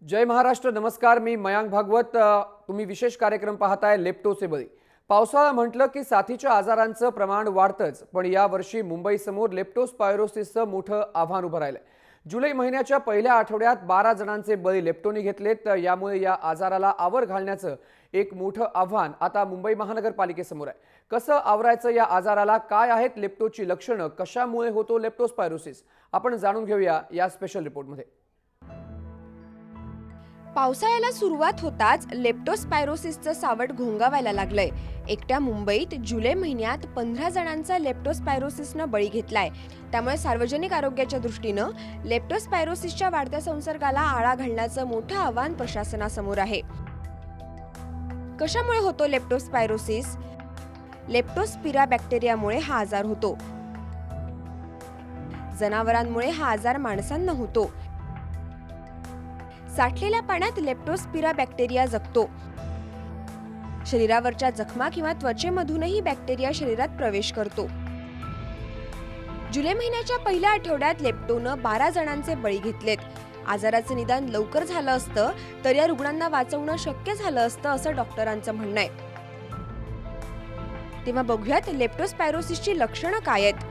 जय महाराष्ट्र. नमस्कार. मी मयांक भागवत. तुम्ही विशेष कार्यक्रम पाहताय लेप्टोचे बळी. पावसाळा म्हटलं की साथीच्या आजारांचं प्रमाण वाढतंच, पण यावर्षी मुंबईसमोर लेप्टोस्पायरोसिसचं मोठं आव्हान उभं राहिलंय. जुलै महिन्याच्या पहिल्या आठवड्यात 12 जणांचे बळी लेप्टोने घेतलेत. यामुळे या आजाराला आवर घालण्याचं एक मोठं आव्हान आता मुंबई महानगरपालिकेसमोर आहे. कसं आवरायचं या आजाराला, काय आहेत लेप्टोची लक्षणं, कशामुळे होतो लेप्टोस्पायरोसिस, आपण जाणून घेऊया या स्पेशल रिपोर्टमध्ये. पावसाळ्याला सुरुवात होताच लेप्टोस्पायरोसिसचं सावट घोंगावायला लागलंय. एकट्या मुंबईत जुलै महिन्यात 15 जणांचा लेप्टोस्पायरोसिसनं बळी घेतलाय. त्यामुळे सार्वजनिक आरोग्याच्या दृष्टीनं लेप्टोस्पायरोसिसच्या वाढत्या संसर्गाला आळा घालण्याचं मोठं आव्हान प्रशासनासमोर आहे. कशामुळे होतो लेप्टोस्पायरोसिस? लेप्टोस्पिरा बॅक्टेरियामुळे हा आजार होतो. जनावरांमुळे हा आजार माणसांना होतो. साठलेल्या पाण्यात लेप्टोस्पिरा बॅक्टेरिया जगतो. शरीरावरच्या जखमा किंवा त्वचेमधूनही बॅक्टेरिया शरीरात प्रवेश करतो. जुलै महिन्याच्या पहिल्या आठवड्यात लेप्टोनं 12 जणांचे बळी घेतलेत. आजाराचं निदान लवकर झालं असतं तर या रुग्णांना वाचवणं शक्य झालं असतं, असं डॉक्टरांचं म्हणणं आहे. तेव्हा बघूयात लेप्टोस्पायरोसिसची लक्षणं काय आहेत.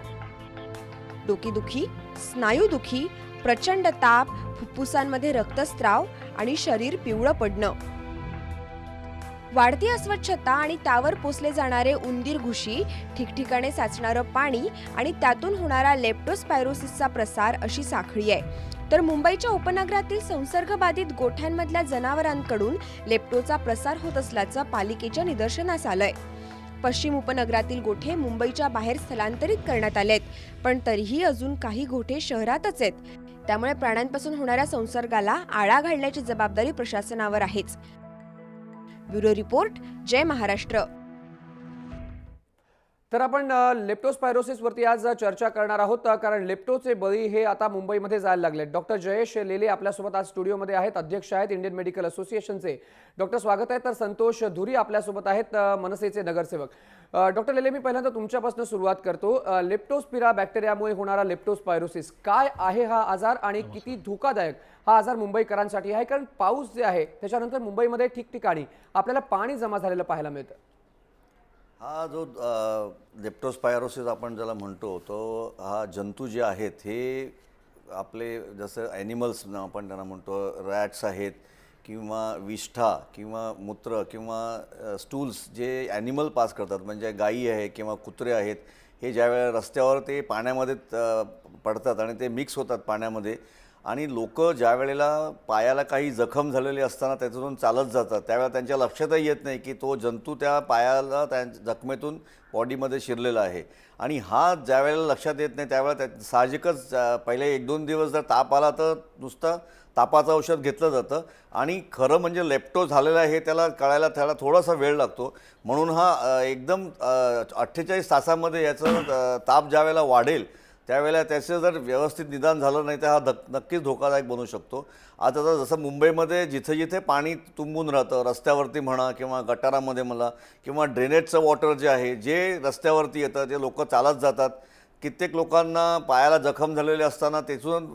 डोकेदुखी, स्नायूदुखी, प्रचंड ताप, फुफ्फुसांमध्ये रक्तस्राव आणि शरीर पिवळं पडणं. वाढती अस्वच्छता आणि त्यावर पोसले जाणारे उंदीर घुशी, ठिकठिकाणी साचणारं पाणी आणि त्यातून होणारा लेप्टोस्पायरोसिसचा प्रसार अशी साखळी आहे. तर मुंबईच्या उपनगरातील संसर्गबाधित गोठ्यांमधल्या जनावरांकडून लेप्टोचा प्रसार होत असल्याचं पालिकेच्या निदर्शनास आलंय. पश्चिम उपनगरातील गोठे मुंबईच्या बाहेर स्थलांतरित करण्यात आलेत, पण तरीही अजून काही गोठे शहरातच आहेत. त्यामुळे प्राण्यांपासून होणाऱ्या संसर्गाला आळा घालण्याची जबाबदारी प्रशासनावर आहेच. ब्युरो रिपोर्ट, जय महाराष्ट्र. तर आपण लेप्टोस्पायरोसिस वरती आज चर्चा करणार आहोत, कारण लेप्टोचे बळी हे आता मुंबईमध्ये जायला लागले. डॉक्टर जयेश लेले आपल्यासोबत आज स्टुडिओमध्ये आहेत, अध्यक्ष आहेत इंडियन मेडिकल असोसिएशनचे. डॉक्टर स्वागत आहे. तर संतोष धुरी आपल्यासोबत आहेत, मनसेचे नगरसेवक. डॉक्टर लेले, मी पहिल्यांदा तुमच्यापासून सुरुवात करतो. लेप्टोस्पिरा बॅक्टेरियामुळे होणारा लेप्टोस्पायरोसिस काय आहे हा आजार आणि किती धोकादायक हा आजार मुंबईकरांसाठी आहे? कारण पाऊस जे आहे त्याच्यानंतर मुंबईमध्ये ठिकठिकाणी आपल्याला पाणी जमा झालेलं पाहायला मिळतं. हा जो लेप्टोस्पायरोसिस आपण ज्याला म्हणतो, तो हा जंतू जे आहेत हे आपले जसं ॲनिमल्स आपण त्यांना म्हणतो, रॅट्स आहेत किंवा विष्ठा किंवा मूत्र किंवा स्टूल्स जे ॲनिमल पास करतात, म्हणजे गायी आहे किंवा कुत्रे आहेत, हे ज्यावेळेला रस्त्यावर ते पाण्यामध्ये पडतात आणि ते मिक्स होतात पाण्यामध्ये, आणि लोक ज्या वेळेला पायाला काही जखम झालेली असताना त्याच्यातून चालत जातात त्यावेळेला त्यांच्या लक्षातही येत नाही की तो जंतू त्या पायाला त्या जखमेतून बॉडीमध्ये शिरलेला आहे. आणि हा ज्या वेळेला लक्षात येत नाही त्यावेळेला त्या साहजिकच पहिले 1-2 दिवस जर ताप आला तर नुसतं तापाचं औषध घेतलं जातं, आणि खरं म्हणजे लेप्टो झालेला आहे हे त्याला कळायला त्याला थोडासा वेळ लागतो. म्हणून हा एकदम 48 तासामध्ये याचं ताप ज्या वेळेला वाढेल त्यावेळेला त्याचं जर व्यवस्थित निदान झालं नाही तर हा नक्कीच धोकादायक बनू शकतो. आता जसं मुंबईमध्ये जिथे जिथे पाणी तुंबून राहतं, रस्त्यावरती म्हणा किंवा गटारामध्ये म्हणा किंवा ड्रेनेजचं वॉटर जे आहे जे रस्त्यावरती येतं, जे लोक चालत जातात, कित्येक लोकांना पायाला जखम झालेले असताना तेथून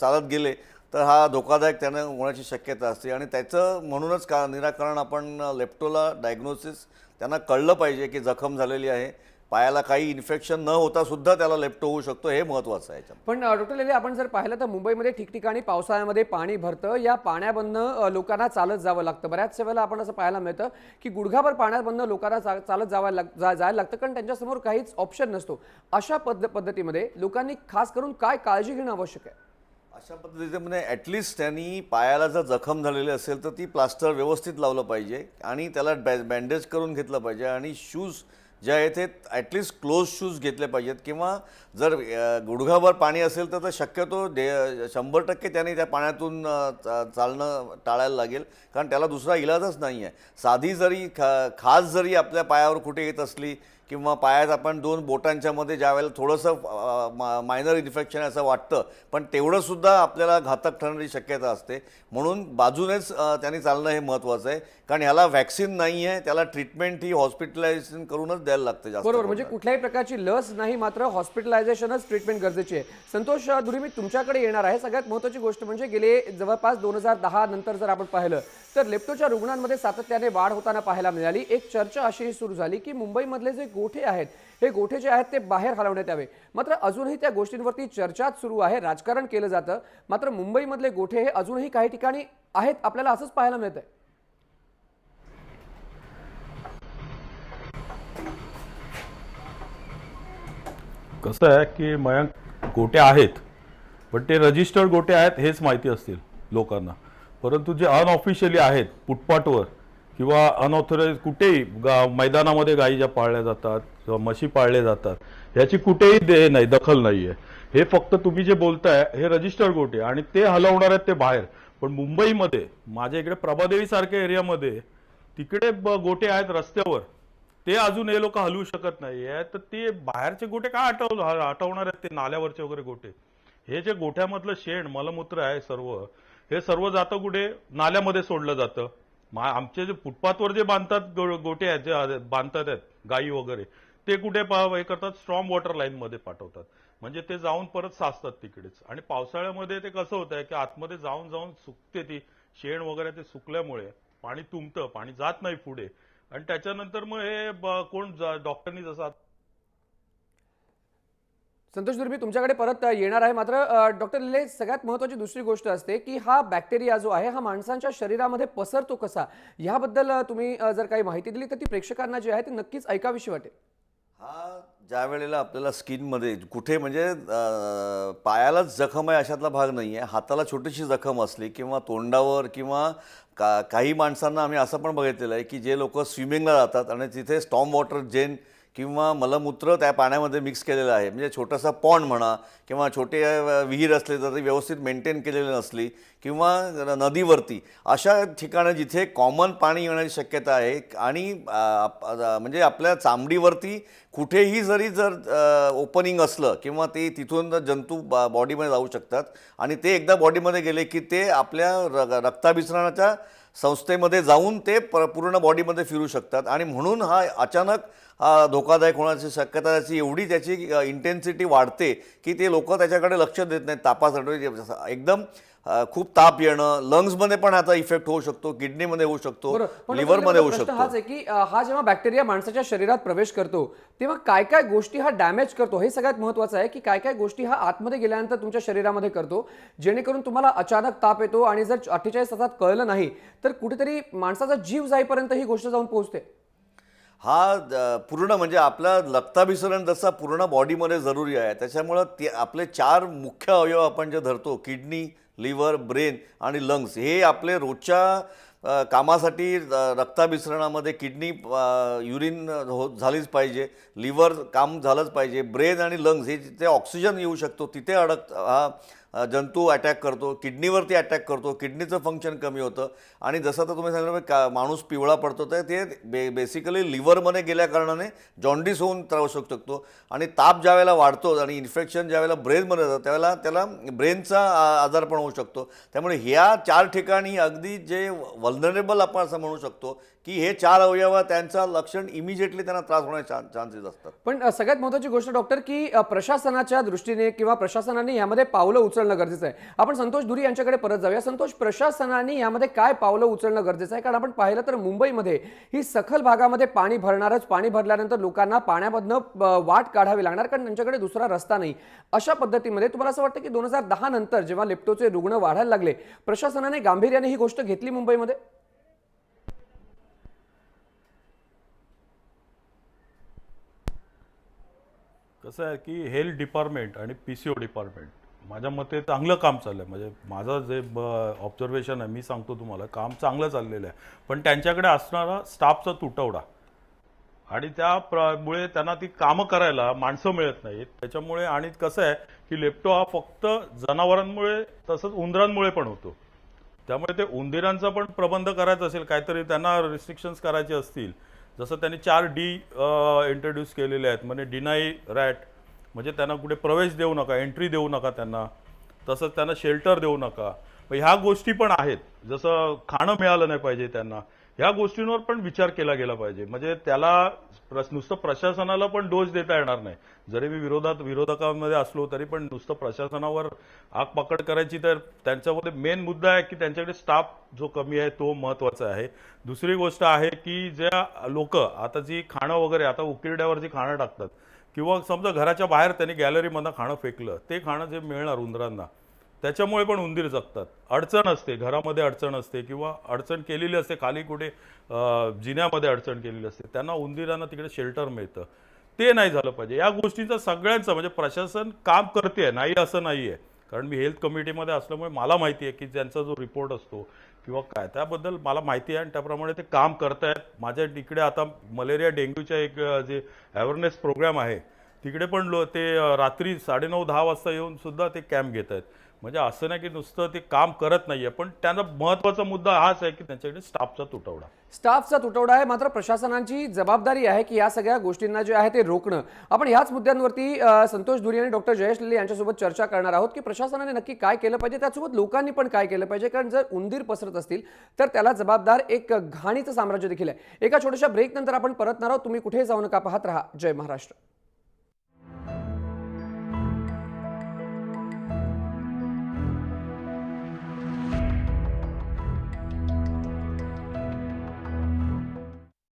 चालत गेले तर हा धोकादायक त्यानं होण्याची शक्यता असते. आणि त्याचं म्हणूनच निराकरण आपण लेप्टोला डायग्नोसिस त्यांना कळलं पाहिजे की जखम झालेली आहे, पायाला काही इन्फेक्शन न होता सुद्धा त्याला लेप्टो होऊ शकतो, हे महत्त्वाचं आहे. पण डॉक्टर लेले, आपण जर पाहिलं तर मुंबईमध्ये ठिकठिकाणी पावसाळ्यामध्ये पाणी भरतं. या पाण्याबंधनं लोकांना चालत जावं लागतं. बऱ्याच वेळेला आपण असं पाहायला मिळतं की गुडघाभर पाण्याबंधनं लोकांना चालत जायला लागतं, कारण त्यांच्यासमोर काहीच ऑप्शन नसतो. अशा पद्धतीमध्ये लोकांनी खास करून काय काळजी घेणं आवश्यक आहे? अशा पद्धतीमध्ये ॲटलिस्ट त्यांनी पायाला जर जखम झालेली असेल तर ती प्लास्टर व्यवस्थित लावलं पाहिजे आणि त्याला बँडेज करून घेतलं पाहिजे. आणि शूज जे आहेत ते ॲटलिस्ट क्लोज शूज घेतले पाहिजेत, किंवा जर गुडघाभर पाणी असेल तर शक्यतो 100% त्यांनी त्या पाण्यातून चालणं टाळायला लागेल, कारण त्याला दुसरा इलाजच नाही आहे. साधी जरी खास जरी आपल्या पायावर कुठे येत असली किंवा पायात आपण दोन बोटांच्या मध्ये ज्यावेळेला थोडंसं मायनर इन्फेक्शन असं वाटतं, पण तेवढंसुद्धा आपल्याला घातक ठरण्याची शक्यता असते. म्हणून बाजूनेच त्यांनी चालणं हे महत्त्वाचं आहे, कारण ह्याला व्हॅक्सिन नाही आहे, त्याला ट्रीटमेंट ही हॉस्पिटलायझेशन करूनच द्यायला लागते जास्त बरोबर, म्हणजे करून. कुठल्याही प्रकारची लस नाही, मात्र हॉस्पिटलायझेशनच ट्रीटमेंट गरजेची आहे. संतोष दुरी, मी तुमच्याकडे येणार आहे. सगळ्यात महत्त्वाची गोष्ट म्हणजे गेले जवळपास 2010 नंतर जर आपण पाहिलं तर लेप्टोच्या रुग्णांमध्ये सातत्याने वाढ होताना पाहायला मिळाली. एक चर्चा अशी सुरू झाली की मुंबईमधले जे गोठे आहेत, हे गोठे जे आहेत ते बाहेर हलवण्यात यावे. मात्र अजूनही त्या गोष्टींवरती चर्चाच सुरू आहे, राजकारण केलं जातं. मात्र मुंबईमधले गोठे हे अजूनही काही ठिकाणी आहेत, आपल्याला असंच पाहायला मिळतंय. कसं आहे की मयंक, गोटे आहेत पण ते रजिस्टर्ड गोटे आहेत हेच माहिती असतील लोकांना, परंतु जे अनऑफिशियली आहेत फुटपाथवर किंवा अनऑथोराइज कुठेही मैदानामध्ये गायी ज्या पाळल्या जातात किंवा म्हशी पाळल्या जातात याची कुठेही नाही, दखल नाही आहे. हे फक्त तुम्ही जे बोलताय हे रजिस्टर्ड गोटे आणि ते हलवणार आहेत ते बाहेर. पण मुंबईमध्ये माझ्या इकडे प्रभादेवी सारख्या एरियामध्ये तिकडे गोटे आहेत रस्त्यावर, ते अजून हे लोक हलवू शकत नाहीये. तर ते बाहेरचे गोटे काय हटवणार आहेत, ते नाल्यावरचे वगैरे गोटे. हे जे गोठ्यामधलं शेण मलमूत्र आहे सर्व, हे सर्व जातं कुठे, नाल्यामध्ये सोडलं जातं. आमचे जे फुटपाथवर जे बांधतात गोटे आहेत, जे बांधतात आहेत गायी वगैरे, ते कुठे हे करतात, स्ट्रॉम वॉटर लाईन मध्ये पाठवतात. म्हणजे ते जाऊन परत साचतात तिकडेच. आणि पावसाळ्यामध्ये ते कसं होत आहे की आतमध्ये जाऊन जाऊन सुकते ती शेण वगैरे, ते सुकल्यामुळे पाणी तुंबतं, पाणी जात नाही पुढे. आणि त्याच्यानंतर मग हे कोण डॉक्टरनी जसं. संतोष दुर्मी, तुमच्याकडे परत येणार आहे. मात्र डॉक्टर लिले, सगळ्यात महत्त्वाची दुसरी गोष्ट असते की हा बॅक्टेरिया जो आहे हा माणसांच्या शरीरामध्ये पसरतो कसा, याबद्दल तुम्ही जर काही माहिती दिली तर ती प्रेक्षकांना जी आहे ती नक्कीच ऐकावीशी वाटेल. हा ज्या वेळेला आपल्याला स्किनमध्ये कुठे म्हणजे पायालाच जखम आहे अशातला भाग नाही आहे, हाताला छोटीशी जखम असली किंवा तोंडावर किंवा काही माणसांना आम्ही असं पण बघितलेलं आहे की जे लोक स्विमिंगला जातात आणि तिथे स्टॉर्म वॉटर जेन किंवा मलमूत्र त्या पाण्यामध्ये मिक्स केलेलं आहे, म्हणजे छोटासा पॉन्ड म्हणा किंवा छोटे विहीर असले तर ती व्यवस्थित मेंटेन केलेली नसली किंवा नदीवरती अशा ठिकाणी जिथे कॉमन पाणी येण्याची शक्यता आहे आणि म्हणजे आपल्या चामडीवरती कुठेही जर ओपनिंग असलं किंवा ते तिथून जंतू बॉडीमध्ये जाऊ शकतात आणि ते एकदा बॉडीमध्ये गेले की ते आपल्या रक्ताभिसरणाच्या संस्थेमध्ये जाऊन ते पूर्ण बॉडीमध्ये फिरू शकतात. आणि म्हणून हा अचानक धोकादायक होण्याची शक्यता, त्याची एवढी त्याची इंटेन्सिटी वाढते की ते लोक त्याच्याकडे लक्ष देत नाहीत. तापासाठी एकदम खूप ताप येणं, लंग्समध्ये पण आता इफेक्ट होऊ शकतो, किडनीमध्ये होऊ शकतो, लिव्हरमध्ये होऊ शकतो. हाच आहे की हा जेव्हा बॅक्टेरिया माणसाच्या शरीरात प्रवेश करतो तेव्हा काय काय गोष्टी हा डॅमेज करतो, हे सगळ्यात महत्त्वाचं आहे की काय काय गोष्टी हा आतमध्ये गेल्यानंतर तुमच्या शरीरामध्ये करतो, जेणेकरून तुम्हाला अचानक ताप येतो आणि जर 48 तासात कळलं नाही तर कुठेतरी माणसाचा जीव जाईपर्यंत ही गोष्ट जाऊन पोहोचते. हा पूर्ण म्हणजे आपला रक्ताभिसरण जसा पूर्ण बॉडीमध्ये जरुरी आहे, त्याच्यामुळं ते आपले 4 मुख्य अवयव आपण जे धरतो, किडनी, लिव्हर, ब्रेन आणि लंग्स, हे आपले रोजच्या कामासाठी रक्ताभिसरणामध्ये किडनी युरिन झालीच पाहिजे, लिव्हर काम झालंच पाहिजे, ब्रेन आणि लंग्स हे जिथे ऑक्सिजन येऊ शकतो तिथे हा जंतू अटॅक करतो, किडनीवरती अटॅक करतो, किडनीचं फंक्शन कमी होतं. आणि जसं तर तुम्ही सांगितलं माणूस पिवळा पडतो, तर ते बेसिकली लिव्हरमध्ये गेल्या कारणाने जॉन्डिस होऊन त्रास होऊ शकतो. आणि ताप ज्या वेळेला वाढतो आणि इन्फेक्शन ज्या वेळेला ब्रेनमध्ये जातं त्यावेळेला त्याला ब्रेनचा आजार पण होऊ शकतो. त्यामुळे ह्या 4 ठिकाणी अगदी जे वल्नरेबल आपण असं म्हणू शकतो की हे 4 अवयव त्यांचा लक्षण इमिजिएटली त्यांना त्रास होण्याचे चान्सेस असतात. पण सगळ्यात महत्त्वाची गोष्ट डॉक्टर की प्रशासनाच्या दृष्टीने किंवा प्रशासनाने यामध्ये पावलं उचलणं गरजेचं आहे. आपण संतोष दुरी यांच्याकडे परत जाऊया. संतोष, प्रशासनाने यामध्ये काय पावलं उचलणं गरजेचं आहे? कारण आपण पाहिलं तर मुंबईमध्ये ही सखल भागामध्ये पाणी भरणारच, पाणी भरल्यानंतर लोकांना पाण्यामधनं वाट काढावी लागणार कारण त्यांच्याकडे दुसरा रस्ता नाही. अशा पद्धतीमध्ये तुम्हाला असं वाटतं की 2010 नंतर जेव्हा लेप्टोचे रुग्ण वाढायला लागले, प्रशासनाने गांभीर्याने ही गोष्ट घेतली मुंबईमध्ये? कसं आहे की हेल्थ डिपार्टमेंट आणि PCO डिपार्टमेंट माझ्या मते चांगलं काम चाललं आहे. म्हणजे माझं जे ऑब्झर्वेशन आहे मी सांगतो तुम्हाला, काम चांगलं चाललेलं आहे. पण त्यांच्याकडे असणारा स्टाफचा तुटवडा आणि त्यामुळे त्यांना ती कामं करायला माणसं मिळत नाहीत. त्याच्यामुळे आणि कसं आहे की लेप्टो हा फक्त जनावरांमुळे तसंच उंदरांमुळे पण होतो. त्यामुळे ते उंदीरांचा पण प्रबंध करायचा असेल, काहीतरी त्यांना रिस्ट्रिक्शन्स करायचे असतील, जसं त्यांनी 4D इंट्रोड्यूस केलेले आहेत, म्हणजे डिनाई रॅट, म्हणजे त्यांना कुठे प्रवेश देऊ नका, एंट्री देऊ नका त्यांना, तसंच त्यांना शेल्टर देऊ नका. मग ह्या गोष्टी पण आहेत. जसं खाणं मिळालं नाही पाहिजे त्यांना, ह्या गोष्टींवर पण विचार केला गेला पाहिजे. म्हणजे त्याला नुसतं प्रशासनाला पण दोष देता येणार नाही. जरी मी विरोधकांमध्ये असलो तरी पण नुसतं प्रशासनावर आग पकड करायची, तर त्यांच्यामध्ये मेन मुद्दा आहे की त्यांच्याकडे स्टाफ जो कमी आहे तो महत्वाचा आहे. दुसरी गोष्ट आहे की ज्या लोक आता जी खाणं वगैरे आता उकिरड्यावर जी खाणं टाकतात, किंवा समजा घराच्या बाहेर त्यांनी गॅलरीमधनं खाणं फेकलं, ते खाणं जे मिळणार उंदरांना, त्याच्यामुळे पण उंदीर जगतात. अडचण असते, घरामध्ये अडचण असते, किंवा अडचण केलेली असते खाली कुठे जिन्यामध्ये अडचण केलेली असते, त्यांना उंदीरांना तिकडे शेल्टर मिळतं. ते नाही झालं पाहिजे. या गोष्टींचा सगळ्यांचं म्हणजे प्रशासन काम करते, नाही असं नाही आहे. कारण मी हेल्थ कमिटीमध्ये असल्यामुळे मला माहिती आहे की त्यांचा जो रिपोर्ट असतो किंवा काय, त्याबद्दल मला माहिती आहे आणि त्याप्रमाणे ते काम करतायत. माझ्या इकडे आता मलेरिया डेंग्यूच्या एक जे अवेअरनेस प्रोग्राम आहे, तिकडे पण ते रात्री 9:30-10 वाजता येऊन सुद्धा ते कॅम्प घेत आहेत. म्हणजे असं नाही की नुसतं ते काम करत नाहीये, पण त्यांचा महत्वाचा मुद्दा हाच आहे की त्यांच्याकडे स्टाफचा तुटवडा. स्टाफचा तुटवडा आहे, मात्र प्रशासनाची जबाबदारी आहे की या सगळ्या गोष्टींना जे आहे ते रोखणं. आपण ह्याच मुद्द्यांवरती संतोष धुरी आणि डॉक्टर जयेश लिले यांच्यासोबत चर्चा करणार आहोत की प्रशासनाने नक्की काय केलं पाहिजे, त्यासोबत लोकांनी पण काय केलं पाहिजे. कारण जर उंदीर पसरत असतील तर त्याला जबाबदार एक घाणीचं साम्राज्य देखील आहे. एका छोट्याशा ब्रेक नंतर आपण परतणार आहोत. तुम्ही कुठे जाऊ नका, पाहत रहा जय महाराष्ट्र.